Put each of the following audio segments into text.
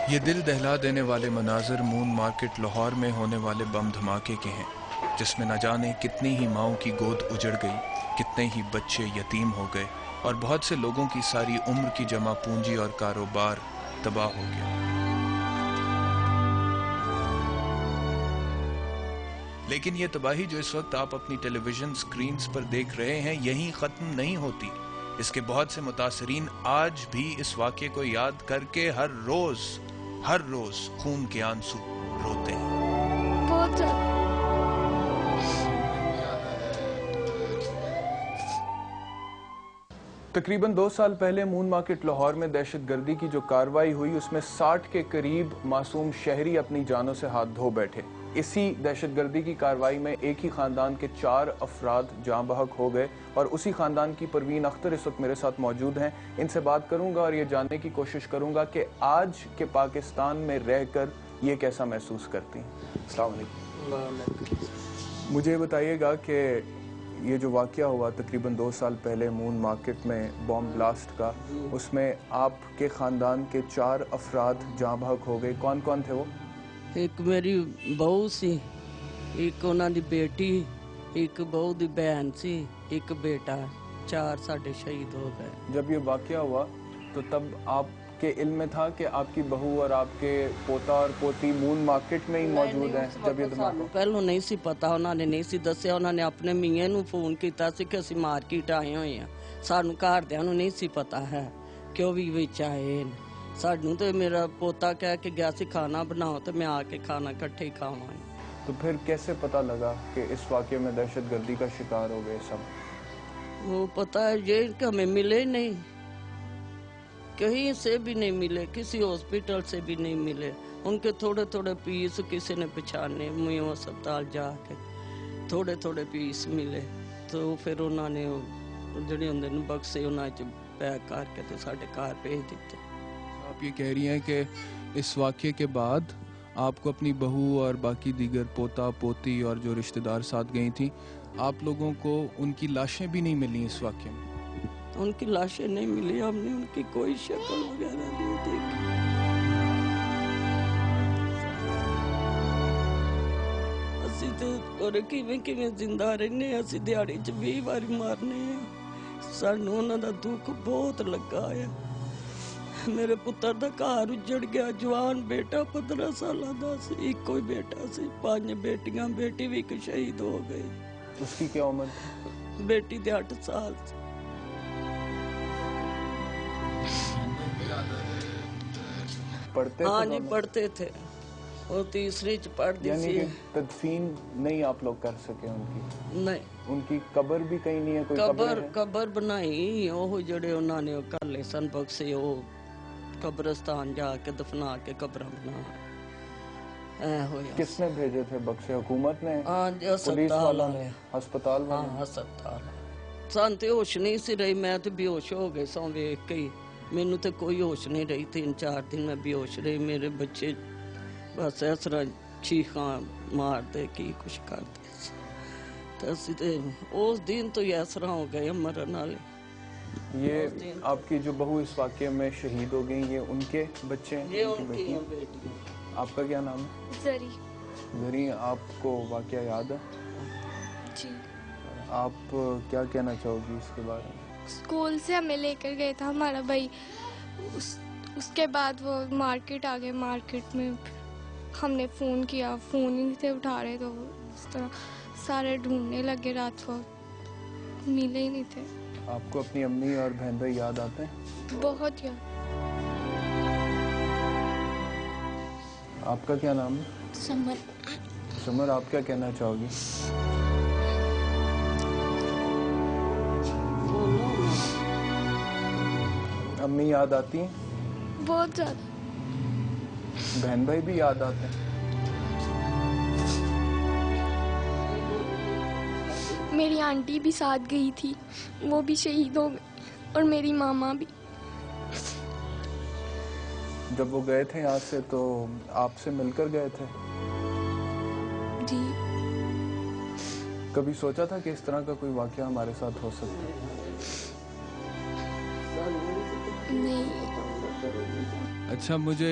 یہ دل دہلا دینے والے مناظر مون مارکیٹ لاہور میں ہونے والے بم دھماکے کے ہیں، جس میں نہ جانے کتنی ہی ماؤں کی گود اجڑ گئی، کتنے ہی بچے یتیم ہو گئے اور بہت سے لوگوں کی ساری عمر کی جمع پونجی اور کاروبار تباہ ہو گیا۔ لیکن یہ تباہی جو اس وقت آپ اپنی ٹیلی ویژن سکرینز پر دیکھ رہے ہیں یہیں ختم نہیں ہوتی۔ اس کے بہت سے متاثرین آج بھی اس واقعے کو یاد کر کے ہر روز خون کے آنسو روتے ہیں۔ بہت زیادہ۔ تقریباً 2 سال پہلے مون مارکیٹ لاہور میں دہشت گردی کی جو کارروائی ہوئی اس میں 60 کے قریب معصوم شہری اپنی جانوں سے ہاتھ دھو بیٹھے۔ اسی دہشت گردی کی کارروائی میں ایک ہی خاندان کے 4 افراد جاں بحق ہو گئے اور اسی خاندان کی پروین اختر اس وقت میرے ساتھ موجود ہیں۔ ان سے بات کروں گا اور یہ جاننے کی کوشش کروں گا کہ آج کے پاکستان میں رہ کر یہ کیسا محسوس کرتی ہیں۔ السلام علیکم۔ مجھے یہ بتائیے گا کہ یہ جو واقعہ ہوا تقریباً 2 سال پہلے مون مارکیٹ میں بام بلاسٹ کا، اس میں آپ کے خاندان کے 4 افراد جاں بحق ہو گئے، کون کون تھے وہ؟ ایک میری بہو سی، ایک انہاں دی بیٹی، ایک بہو دی بہن سی، ایک بیٹا، 4 ساڈے شہید ہو گئے۔ جب یہ واقعہ ہوا تو تب آپ کے علم میں تھا کہ آپ کی بہو اور آپ کے پوتا اور پوتی مون مارکیٹ میں ہی موجود ہیں جب یہ دھماکہ؟ پہلو نہیں سی پتا، انہوں نے نہیں سی دسیا، انہوں نے اپنے میاں نو فون کیتا سی کہ اسی مارکیٹ آئے ہوئے ہیں، سانو گھردیاں نو نہیں سی پتا ہے کہ وہ بھی وچ آئے۔ سانو تو میرا پوتا کہہ کے گیا سی کھانا بناؤ تو میں آ کے کھانا کٹھے ہی کھاواں۔ تو پھر کیسے پتا لگا کہ اس واقعے میں دہشت گردی کا شکار ہو گئے سب؟ وہ پتا ہے یہ کہ ہمیں ملے نہیں، کہیں سے بھی نہیں ملے، کسی ہاسپٹل سے بھی نہیں ملے۔ ان کے تھوڑے تھوڑے پیس کسی نے پچھانے میو اسپتال جا کے تھوڑے تھوڑے پیس ملے، تو پھر انہوں نے جڑے ہوندے نے بکسے انہاں وچ پیک کر کے تے ساڈے گھر بھیج دیتے۔ آپ یہ کہہ رہی ہیں کہ اس واقعے کے بعد آپ کو اپنی بہو اور باقی دیگر پوتا پوتی اور جو رشتہ دار ساتھ گئی تھیں، آپ لوگوں کو ان کی لاشیں بھی نہیں ملیں اس واقعے میں؟ ان کی لاشیں نہیں ملی، ہم نے ان کی کوئی شکل وغیرہ نہیں دیکھی۔ اسی تے کیویں زندہ رہنے، اسی دیہڑی چ 20 واری مرنے ہیں۔ سانو انہاں دا دکھ بہت لگا ہے۔ میرے پتر دا گھر اجڑ گیا، جوان بیٹا 15 سالاں دا سی، ایک کوئی بیٹا سی، 5 بیٹیاں، بیٹی بھی ایک شہید ہو گئی۔ اس کی کیا عمر تھی؟ بیٹی دے 8 سال سی۔ پڑھتے ہاں تھے؟ جی پڑھتے تھے، وہ تیسری چ پڑھتی یعنی سی۔ کہ تدفین نہیں آپ لوگ کر سکے ان کی؟ نہیں، ان کی قبر بھی کہیں نہیں ہے؟ کوئی قبر بنائی، وہ جڑے انہوں نے کالے سن بکسے، وہ قبرستان جا کے دفنا کے قبر بنا۔ کس نے بھیجے تھے بکسے؟ حکومت نے؟ ہاں جی، پولیس والوں نے؟ ہسپتال والوں نے؟ ہاں ہسپتال۔ سان تے ہوش نہیں سی رہی، میں تے بے ہوش ہو گئے سو ویکھ کے، مینوں تے کوئی ہوش نہیں رہی، 3-4 دن میں بے ہوش رہی۔ میرے بچے بس اس طرح چیخاں مارتے کی کچھ کرتے تے اسی تے اس دن تو اس طرح ہو گئے مرن والے۔ یہ آپ کی جو بہو اس واقعے میں شہید ہو گئی، یہ ان کے بچے ہیں؟ یہ ان کی بیٹی۔ آپ کا کیا نام ہے؟ زری۔ زری، آپ کو واقعہ یاد ہے؟ جی۔ آپ کیا کہنا چاہو گی اس کے بارے میں؟ اسکول سے ہمیں لے کر گئے تھا ہمارا بھائی، اس کے بعد وہ مارکیٹ آ گئے، مارکیٹ میں ہم نے فون کیا، فون ہی نہیں تھے اٹھا رہے، تو اس طرح سارے ڈھونڈنے لگے، رات کو ملے ہی نہیں تھے۔ آپ کو اپنی امی اور بہن بھائی یاد آتے ہیں؟ بہت یاد۔ آپ کا کیا نام ہے؟ سمر۔ سمر، آپ کیا کہنا چاہو گی؟ امی یاد آتی ہیں؟ بہت زیادہ۔ بہن بھائی بھی یاد آتے ہیں؟ میری آنٹی بھی ساتھ گئی تھی، وہ بھی شہید ہو گئی، اور میری ماما بھی۔ جب وہ گئے تھے یہاں سے تو آپ سے مل کر گئے تھے؟ جی۔ کبھی سوچا تھا کہ اس طرح کا کوئی واقعہ ہمارے ساتھ ہو سکتا ہے؟ نہیں۔ اچھا، مجھے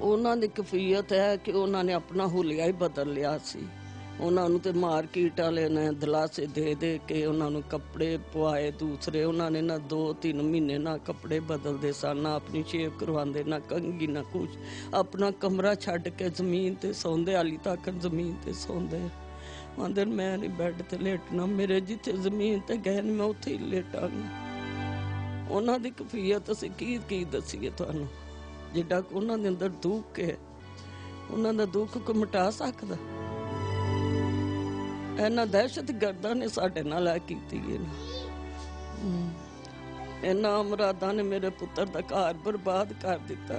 ਉਹਨਾਂ ਦੀ ਕਫੀਅਤ ਹੈ ਕਿ ਉਹਨਾਂ ਨੇ ਆਪਣਾ ਹੁਲੀਆ ਹੀ ਬਦਲ ਲਿਆ ਸੀ। ਉਹਨਾਂ ਨੂੰ ਤੇ ਮਾਰਕੀਟ ਵਾਲੇ ਨੇ ਦਿਲਾਸੇ ਦੇ ਦੇ ਕੇ ਉਹਨਾਂ ਨੂੰ ਕੱਪੜੇ ਪਵਾਏ ਦੂਸਰੇ। ਉਹਨਾਂ ਨੇ ਨਾ 2-3 ਮਹੀਨੇ ਨਾ ਕੱਪੜੇ ਬਦਲਦੇ ਸਨ, ਨਾ ਆਪਣੀ ਸ਼ੇਵ ਕਰਵਾਉਂਦੇ, ਨਾ ਕੰਘੀ, ਨਾ ਕੁਛ। ਆਪਣਾ ਕਮਰਾ ਛੱਡ ਕੇ ਜ਼ਮੀਨ ਤੇ ਸੌਂਦੇ, ਹਾਲੀ ਤੱਕ ਜ਼ਮੀਨ ਤੇ ਸੌਂਦੇ। ਆਂਦੇ ਮੈਂ ਨਹੀਂ ਬੈੱਡ ਤੇ ਲੇਟਣਾ, ਮੇਰੇ ਜਿੱਥੇ ਜ਼ਮੀਨ ਤੇ ਗਏ ਨੇ ਮੈਂ ਉੱਥੇ ਹੀ ਲੇਟਾਂਗਾ। ਉਹਨਾਂ ਦੀ ਕਫੀਅਤ ਅਸੀਂ ਕੀ ਦੱਸੀਏ ਤੁਹਾਨੂੰ, ਜਿੱਡਾ ਕਿ ਉਹਨਾਂ ਦੇ ਅੰਦਰ ਦੁੱਖ ਹੈ। ਉਹਨਾਂ ਦਾ ਦੁੱਖ ਕੋਈ ਮਿਟਾ ਸਕਦਾ? ਇਹਨਾਂ ਦਹਿਸ਼ਤਗਰਦਾਂ ਨੇ ਸਾਡੇ ਨਾਲ ਇਹ ਕੀਤੀ ਹੈ। ਇਹਨਾਂ ਅਮਰਾਦਾਂ ਨੇ ਮੇਰੇ ਪੁੱਤਰ ਦਾ ਘਰ ਬਰਬਾਦ ਕਰ ਦਿੱਤਾ।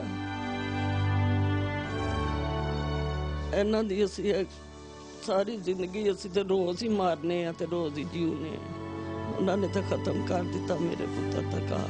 ਇਹਨਾਂ ਦੀ ਅਸੀਂ ਸਾਰੀ ਜ਼ਿੰਦਗੀ ਅਸੀਂ ਤੇ ਰੋਜ਼ ਹੀ ਮਾਰਨੇ ਆ ਤੇ ਰੋਜ਼ ਹੀ ਜਿਉਨੇ ਆ। ਉਹਨਾਂ ਨੇ ਤਾਂ ਖਤਮ ਕਰ ਦਿੱਤਾ ਮੇਰੇ ਪੁੱਤਰ ਦਾ ਘਰ।